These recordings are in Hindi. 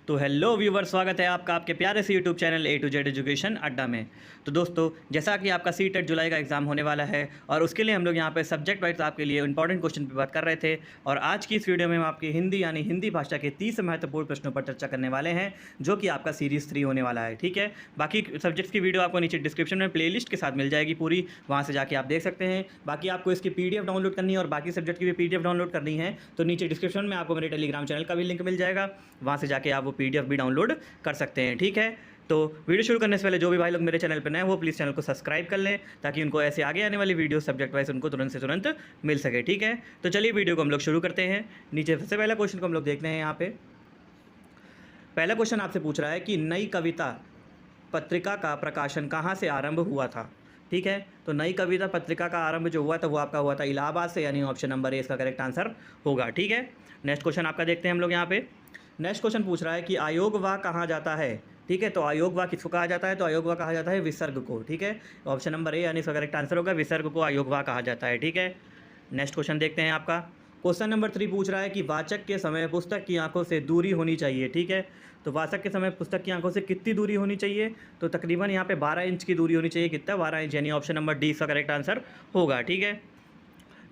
तो हेलो व्यूवर, स्वागत है आपका आपके प्यारे से YouTube channel A to Z education अड्डा में। तो दोस्तों, जैसा कि आपका सीटेट जुलाई का एग्ज़ाम होने वाला है और उसके लिए हम लोग यहाँ पे सब्जेक्ट वाइज आपके लिए इंपॉर्टेंट क्वेश्चन पे बात कर रहे थे। और आज की इस वीडियो में हम आपकी हिंदी यानी हिंदी भाषा के 30 महत्वपूर्ण प्रश्नों पर चर्चा करने वाले हैं, जो कि आपका सीरीज़ 3 होने वाला है। ठीक है, बाकी सब्जेक्ट्स की वीडियो आपको नीचे डिस्क्रिप्शन में प्ले लिस्ट के साथ मिल जाएगी पूरी, वहाँ से जाके आप देख सकते हैं। बाकी आपको इसकी PDF डाउनलोड करनी है और बाकी सब्जेक्ट की भी PDF डाउनलोड करनी है तो नीचे डिस्क्रिप्शन में आपको मेरे टेलीग्राम चैनल का भी लिंक मिल जाएगा, वहाँ से जाके आप वो PDF भी डाउनलोड कर सकते हैं। ठीक है, तो वीडियो शुरू करने से पहले जो भी भाई लोग मेरे चैनल पर नए हैं वो प्लीज़ चैनल को सब्सक्राइब कर लें, ताकि उनको ऐसे आगे आने वाली वीडियो सब्जेक्ट वाइज उनको तुरंत से तुरंत मिल सके। ठीक है, तो चलिए वीडियो को हम लोग शुरू करते हैं। नीचे सबसे पहला क्वेश्चन को हम लोग देखते हैं। यहाँ पे पहला क्वेश्चन आपसे पूछ रहा है कि नई कविता पत्रिका का प्रकाशन कहाँ से आरंभ हुआ था। ठीक है, तो नई कविता पत्रिका का आरंभ जो हुआ था वो आपका हुआ था इलाहाबाद से, यानी ऑप्शन नंबर ए इसका करेक्ट आंसर होगा। ठीक है, नेक्स्ट क्वेश्चन आपका देखते हैं हम लोग। यहाँ पे नेक्स्ट क्वेश्चन पूछ रहा है कि आयोग वा कहा जाता है। ठीक है, तो आयोग वा किसको कहा जाता है, तो आयोग वा कहा जाता है विसर्ग को। ठीक है, ऑप्शन नंबर ए यानी इसका करेक्ट आंसर होगा, विसर्ग को आयोग वा कहा जाता है। ठीक है, नेक्स्ट क्वेश्चन देखते हैं आपका। क्वेश्चन नंबर 3 पूछ रहा है कि वाचक के समय पुस्तक की आंखों से दूरी होनी चाहिए। ठीक है, तो वाचक के समय पुस्तक की आंखों से कितनी दूरी होनी चाहिए, तो तकरीबन यहाँ पे 12 इंच की दूरी होनी चाहिए। कितना, 12 इंच, यानी ऑप्शन नंबर डी इसका करेक्ट आंसर होगा। ठीक है,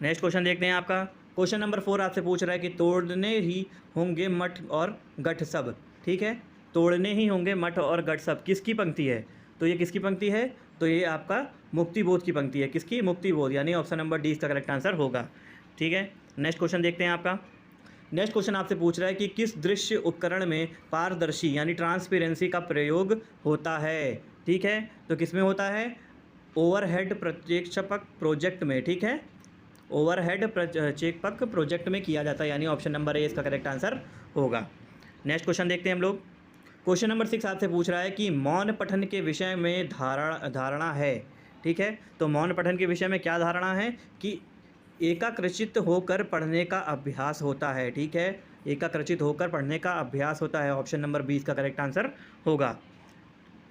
नेक्स्ट क्वेश्चन देखते हैं आपका। क्वेश्चन नंबर 4 आपसे पूछ रहा है कि तोड़ने ही होंगे मठ और गठ सब। ठीक है, तोड़ने ही होंगे मठ और गठ सब किसकी पंक्ति है, तो ये किसकी पंक्ति है, तो ये आपका मुक्तिबोध की पंक्ति है। किसकी, मुक्तिबोध, यानी ऑप्शन नंबर डी इसका करेक्ट आंसर होगा। ठीक है, नेक्स्ट क्वेश्चन देखते हैं आपका। नेक्स्ट क्वेश्चन आपसे पूछ रहा है कि किस दृश्य उपकरण में पारदर्शी यानी ट्रांसपेरेंसी का प्रयोग होता है। ठीक है, तो किस में होता है, ओवरहेड प्रक्षेपक प्रोजेक्ट में। ठीक है, ओवरहेड प्रक्षेपक प्रोजेक्ट में किया जाता है, यानी ऑप्शन नंबर ए इसका करेक्ट आंसर होगा। नेक्स्ट क्वेश्चन देखते हैं हम लोग। क्वेश्चन नंबर 6 आपसे पूछ रहा है कि मौन पठन के विषय में धारणा है। ठीक है, तो मौन पठन के विषय में क्या धारणा है कि एकाग्रचित्त होकर पढ़ने का अभ्यास होता है। ठीक है, एकाग्रचित्त होकर पढ़ने का अभ्यास होता है, ऑप्शन नंबर 20 का करेक्ट आंसर होगा।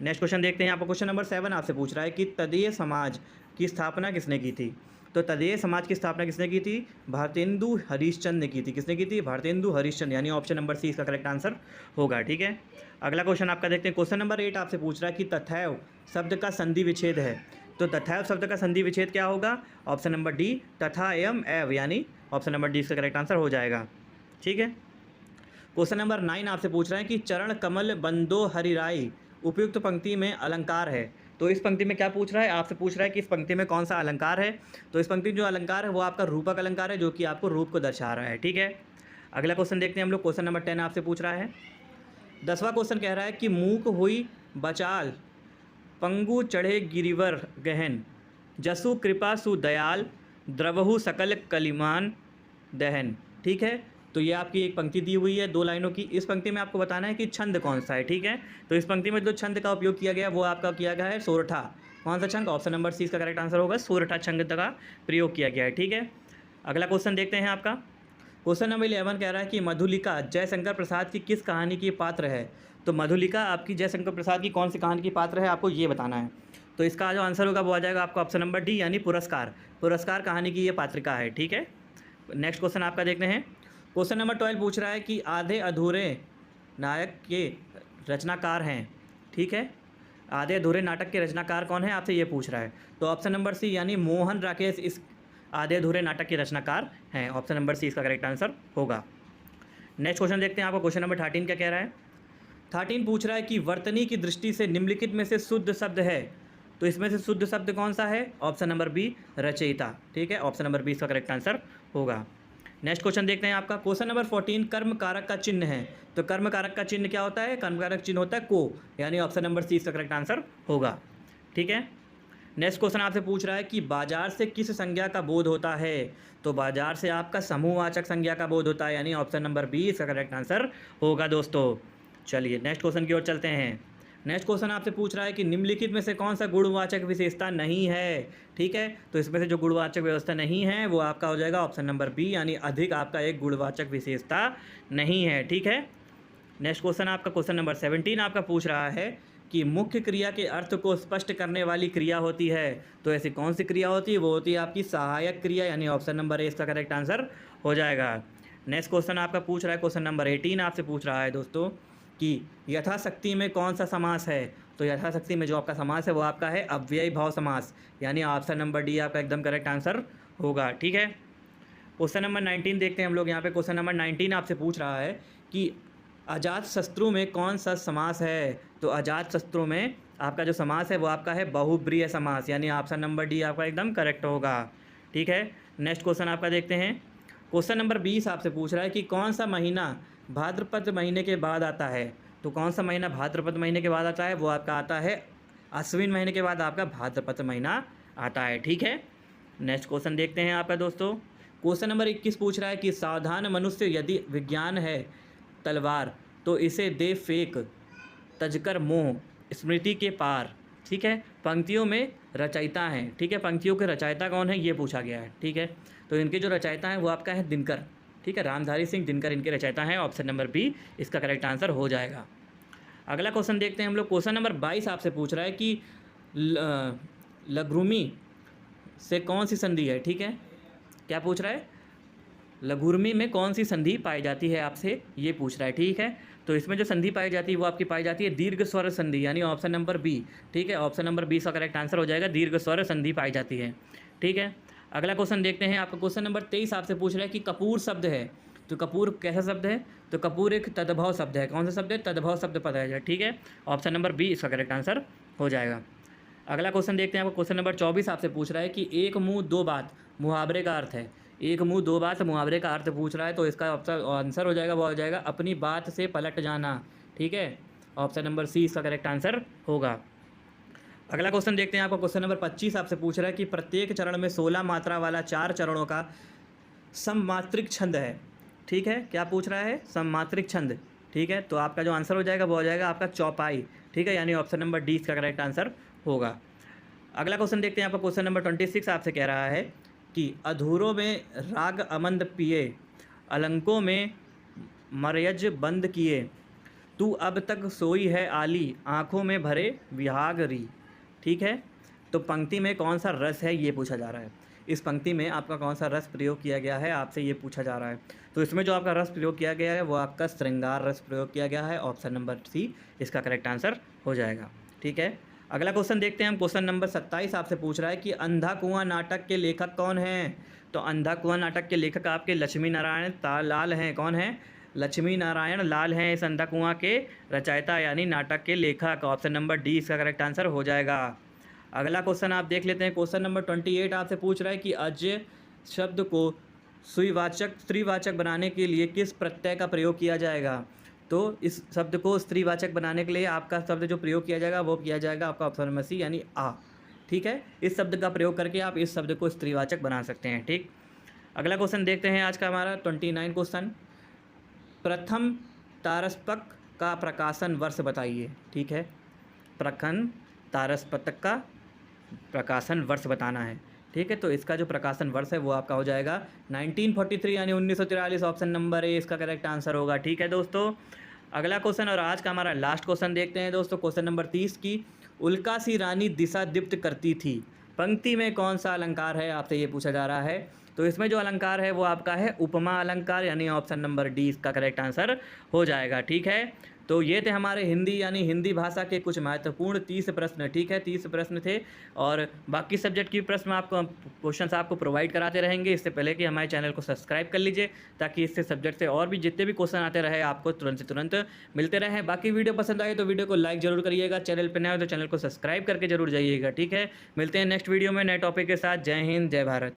नेक्स्ट क्वेश्चन देखते हैं। यहाँ पर क्वेश्चन नंबर 7 आपसे पूछ रहा है कि तदीय समाज की स्थापना किसने की थी, तो तदीय समाज की स्थापना किसने की थी, भारतेंदु हरिश्चंद्र ने की थी। किसने की थी, भारतेंदु हरिश्चंद्र, यानी ऑप्शन नंबर सी इसका करेक्ट आंसर होगा। ठीक है, अगला क्वेश्चन आपका देखते हैं। क्वेश्चन नंबर 8 आपसे पूछ रहा है कि तथैव शब्द का संधि विच्छेद है, तो तथैव शब्द का संधि विच्छेद क्या होगा, ऑप्शन नंबर डी तथा एवं एव, यानी ऑप्शन नंबर डी इसका करेक्ट आंसर हो जाएगा। ठीक है, क्वेश्चन नंबर 9 आपसे पूछ रहा है कि चरण कमल बंदो हरिराई उपयुक्त पंक्ति में अलंकार है, तो इस पंक्ति में क्या पूछ रहा है, आपसे पूछ रहा है कि इस पंक्ति में कौन सा अलंकार है, तो इस पंक्ति में जो अलंकार है वो आपका रूपक अलंकार है, जो कि आपको रूप को दर्शा रहा है। ठीक है, अगला क्वेश्चन देखते हैं हम लोग। क्वेश्चन नंबर 10 आपसे पूछ रहा है, 10वां क्वेश्चन कह रहा है कि मूक हुई बचाल पंगु चढ़े गिरिवर गहन जसु कृपा सु दयाल द्रवहु सकल कलिमान दहन। ठीक है, तो ये आपकी एक पंक्ति दी हुई है 2 लाइनों की। इस पंक्ति में आपको बताना है कि छंद कौन सा है। ठीक है, तो इस पंक्ति में जो छंद का उपयोग किया गया वो आपका किया गया है सोरठा। कौन सा छंद, ऑप्शन नंबर सी इसका करेक्ट आंसर होगा, सोरठा छंद का प्रयोग किया गया है। ठीक है, अगला क्वेश्चन देखते हैं आपका। क्वेश्चन नंबर 11 कह रहा है कि मधुलिका जयशंकर प्रसाद की किस कहानी की पात्र है, तो मधुलिका आपकी जयशंकर प्रसाद की कौन सी कहानी की पात्र है, आपको ये बताना है। तो इसका जो आंसर होगा वो आ जाएगा आपका ऑप्शन नंबर डी, यानी पुरस्कार, पुरस्कार कहानी की ये पात्रिका है। ठीक है, नेक्स्ट क्वेश्चन आपका देखते हैं। क्वेश्चन नंबर 12 पूछ रहा है कि आधे अधूरे नायक के रचनाकार हैं। ठीक है, आधे अधूरे नाटक के रचनाकार कौन है, आपसे ये पूछ रहा है, तो ऑप्शन नंबर सी यानी मोहन राकेश इस आधे अधूरे नाटक के रचनाकार हैं, ऑप्शन नंबर सी इसका करेक्ट आंसर होगा। नेक्स्ट क्वेश्चन देखते हैं आपको। क्वेश्चन नंबर 13 क्या कह रहा है, 13 पूछ रहा है कि वर्तनी की दृष्टि से निम्नलिखित में से शुद्ध शब्द है, तो इसमें से शुद्ध शब्द कौन सा है, ऑप्शन नंबर बी रचयिता। ठीक है, ऑप्शन नंबर बी इसका करेक्ट आंसर होगा। नेक्स्ट क्वेश्चन देखते हैं आपका। क्वेश्चन नंबर 14 कर्म कारक का चिन्ह है, तो कर्म कारक का चिन्ह क्या होता है, कर्म कारक चिन्ह होता है को, यानी ऑप्शन नंबर सी इसका करेक्ट आंसर होगा। ठीक है, नेक्स्ट क्वेश्चन आपसे पूछ रहा है कि बाजार से किस संज्ञा का बोध होता है, तो बाजार से आपका समूहवाचक संज्ञा का बोध होता है, यानी ऑप्शन नंबर बी इसका करेक्ट आंसर होगा। दोस्तों चलिए नेक्स्ट क्वेश्चन की ओर चलते हैं। नेक्स्ट क्वेश्चन आपसे पूछ रहा है कि निम्नलिखित में से कौन सा गुणवाचक विशेषता नहीं है। ठीक है, तो इसमें से जो गुणवाचक व्यवस्था नहीं है वो आपका हो जाएगा ऑप्शन नंबर बी, यानी अधिक आपका एक गुणवाचक विशेषता नहीं है। ठीक है, नेक्स्ट क्वेश्चन आपका क्वेश्चन नंबर 17 आपका पूछ रहा है कि मुख्य क्रिया के अर्थ को स्पष्ट करने वाली क्रिया होती है, तो ऐसी कौन सी क्रिया होती है, वो होती है आपकी सहायक क्रिया, यानी ऑप्शन नंबर ए इसका करेक्ट आंसर हो जाएगा। नेक्स्ट क्वेश्चन आपका पूछ रहा है क्वेश्चन नंबर 18 आपसे पूछ रहा है दोस्तों कि यथाशक्ति में कौन सा समास है। तो यथाशक्ति में जो आपका समास है वो आपका है अव्ययी भाव समास, यानी ऑप्शन नंबर डी आपका एकदम करेक्ट आंसर होगा। ठीक है, क्वेश्चन नंबर 19 देखते हैं हम लोग। यहाँ पे क्वेश्चन नंबर 19 आपसे पूछ रहा है कि अजातशत्रु में कौन सा समास है। तो अजातशत्रु में आपका जो समास है वो आपका है बहुब्रीहि समास, यानी ऑप्शन नंबर डी आपका एकदम करेक्ट होगा। ठीक है, नेक्स्ट क्वेश्चन आपका देखते हैं। क्वेश्चन नंबर 20 आपसे पूछ रहा है कि कौन सा महीना भाद्रपद महीने के बाद आता है। तो कौन सा महीना भाद्रपद महीने के बाद आता है, वो आपका आता है अश्विन महीने के बाद आपका भाद्रपद महीना आता है। ठीक है, नेक्स्ट क्वेश्चन देखते हैं आपका दोस्तों। क्वेश्चन नंबर 21 पूछ रहा है कि सावधान मनुष्य यदि विज्ञान है तलवार तो इसे दे फेंक तजकर मोह स्मृति के पार। ठीक है, पंक्तियों में रचयिता हैं। ठीक है, पंक्तियों के रचयिता कौन है ये पूछा गया है। ठीक है, तो इनके जो रचयिता हैं वो आपका है दिनकर। ठीक है, रामधारी सिंह दिनकर इनके रचयिता हैं। ऑप्शन नंबर बी इसका करेक्ट आंसर हो जाएगा। अगला क्वेश्चन देखते हैं हम लोग। क्वेश्चन नंबर 22 आपसे पूछ रहा है कि लघुर्मी से कौन सी संधि है। ठीक है, क्या पूछ रहा है, लघुर्मी में कौन सी संधि पाई जाती है, आपसे ये पूछ रहा है। ठीक है, तो इसमें जो संधि पाई जाती है वो आपकी पाई जाती है दीर्घ स्वर संधि, यानी ऑप्शन नंबर बी। ठीक है, ऑप्शन नंबर बी का करेक्ट आंसर हो जाएगा, दीर्घ स्वर संधि पाई जाती है। ठीक है, अगला क्वेश्चन देखते हैं। आपका क्वेश्चन नंबर 23 आपसे पूछ रहा है कि कपूर शब्द है। तो कपूर कैसा शब्द है, तो कपूर एक तद्भव शब्द है। कौन सा शब्द है, तद्भव शब्द पता है। ठीक है, ऑप्शन नंबर बी इसका करेक्ट आंसर हो जाएगा। अगला क्वेश्चन देखते हैं। आपको क्वेश्चन नंबर 24 आपसे पूछ रहा है कि एक मुंह दो बात मुहावरे का अर्थ है। एक मुंह दो बात मुहावरे का अर्थ पूछ रहा है, तो इसका आंसर हो जाएगा, वो हो जाएगा अपनी बात से पलट जाना। ठीक है, ऑप्शन नंबर सी इसका करेक्ट आंसर होगा। अगला क्वेश्चन देखते हैं। आपको क्वेश्चन नंबर 25 आपसे पूछ रहा है कि प्रत्येक चरण में 16 मात्रा वाला 4 चरणों का सममात्रिक छंद है। ठीक है, क्या पूछ रहा है, सममात्रिक छंद। ठीक है, तो आपका जो आंसर हो जाएगा वो हो जाएगा आपका चौपाई। ठीक है, यानी ऑप्शन नंबर डी इसका करेक्ट आंसर होगा। अगला क्वेश्चन देखते हैं। आपका क्वेश्चन नंबर 26 आपसे कह रहा है कि अधूरों में राग अमंद पिए अलंकों में मरयज बंद किए तू अब तक सोई है आली आँखों में भरे विहाग री। ठीक है, तो पंक्ति में कौन सा रस है ये पूछा जा रहा है। इस पंक्ति में आपका कौन सा रस प्रयोग किया गया है, आपसे ये पूछा जा रहा है। तो इसमें जो आपका रस प्रयोग किया गया है वो आपका श्रृंगार रस प्रयोग किया गया है। ऑप्शन नंबर सी इसका करेक्ट आंसर हो जाएगा। ठीक है, अगला क्वेश्चन देखते हैं हम। क्वेश्चन नंबर 27 आपसे पूछ रहा है कि अंधा कुआं नाटक के लेखक कौन हैं। तो अंधा कुआं नाटक के लेखक आपके लक्ष्मी नारायण लाल हैं। कौन है, लक्ष्मी नारायण लाल हैं इस अंधा कुआं के रचयिता, यानी नाटक के लेखक। ऑप्शन नंबर डी इसका करेक्ट आंसर हो जाएगा। अगला क्वेश्चन आप देख लेते हैं। क्वेश्चन नंबर 28 आपसे पूछ रहा है कि अजय शब्द को सुवाचक स्त्रीवाचक बनाने के लिए किस प्रत्यय का प्रयोग किया जाएगा। तो इस शब्द को स्त्रीवाचक बनाने के लिए आपका शब्द जो प्रयोग किया जाएगा वो किया जाएगा आपका ऑप्शन नंबर सी, यानी आ। ठीक है, इस शब्द का प्रयोग करके आप इस शब्द को स्त्रीवाचक बना सकते हैं। ठीक, अगला क्वेश्चन देखते हैं आज का हमारा 29 क्वेश्चन। प्रथम तारस्पक का प्रकाशन वर्ष बताइए। ठीक है, प्रथम तारस्पक का प्रकाशन वर्ष बताना है। ठीक है, तो इसका जो प्रकाशन वर्ष है वो आपका हो जाएगा 1943, यानी 1943। ऑप्शन नंबर ए इसका करेक्ट आंसर होगा। ठीक है दोस्तों, अगला क्वेश्चन और आज का हमारा लास्ट क्वेश्चन देखते हैं दोस्तों। क्वेश्चन नंबर 30 की उल्का सी रानी दिशा दीप्त करती थी पंक्ति में कौन सा अलंकार है, आपसे ये पूछा जा रहा है। तो इसमें जो अलंकार है वो आपका है उपमा अलंकार, यानी ऑप्शन नंबर डी इसका करेक्ट आंसर हो जाएगा। ठीक है, तो ये थे हमारे हिंदी यानी हिंदी भाषा के कुछ महत्वपूर्ण 30 प्रश्न। ठीक है, 30 प्रश्न थे और बाकी सब्जेक्ट की प्रश्न आपको क्वेश्चन आपको प्रोवाइड कराते रहेंगे। इससे पहले कि हमारे चैनल को सब्सक्राइब कर लीजिए ताकि इससे सब्जेक्ट से और भी जितने भी क्वेश्चन आते रहे आपको तुरंत से तुरंत मिलते रहें। बाकी वीडियो पसंद आए तो वीडियो को लाइक जरूर करिएगा, चैनल पर नए हो तो चैनल को सब्सक्राइब करके जरूर जाइएगा। ठीक है, मिलते हैं नेक्स्ट वीडियो में नए टॉपिक के साथ। जय हिंद, जय भारत।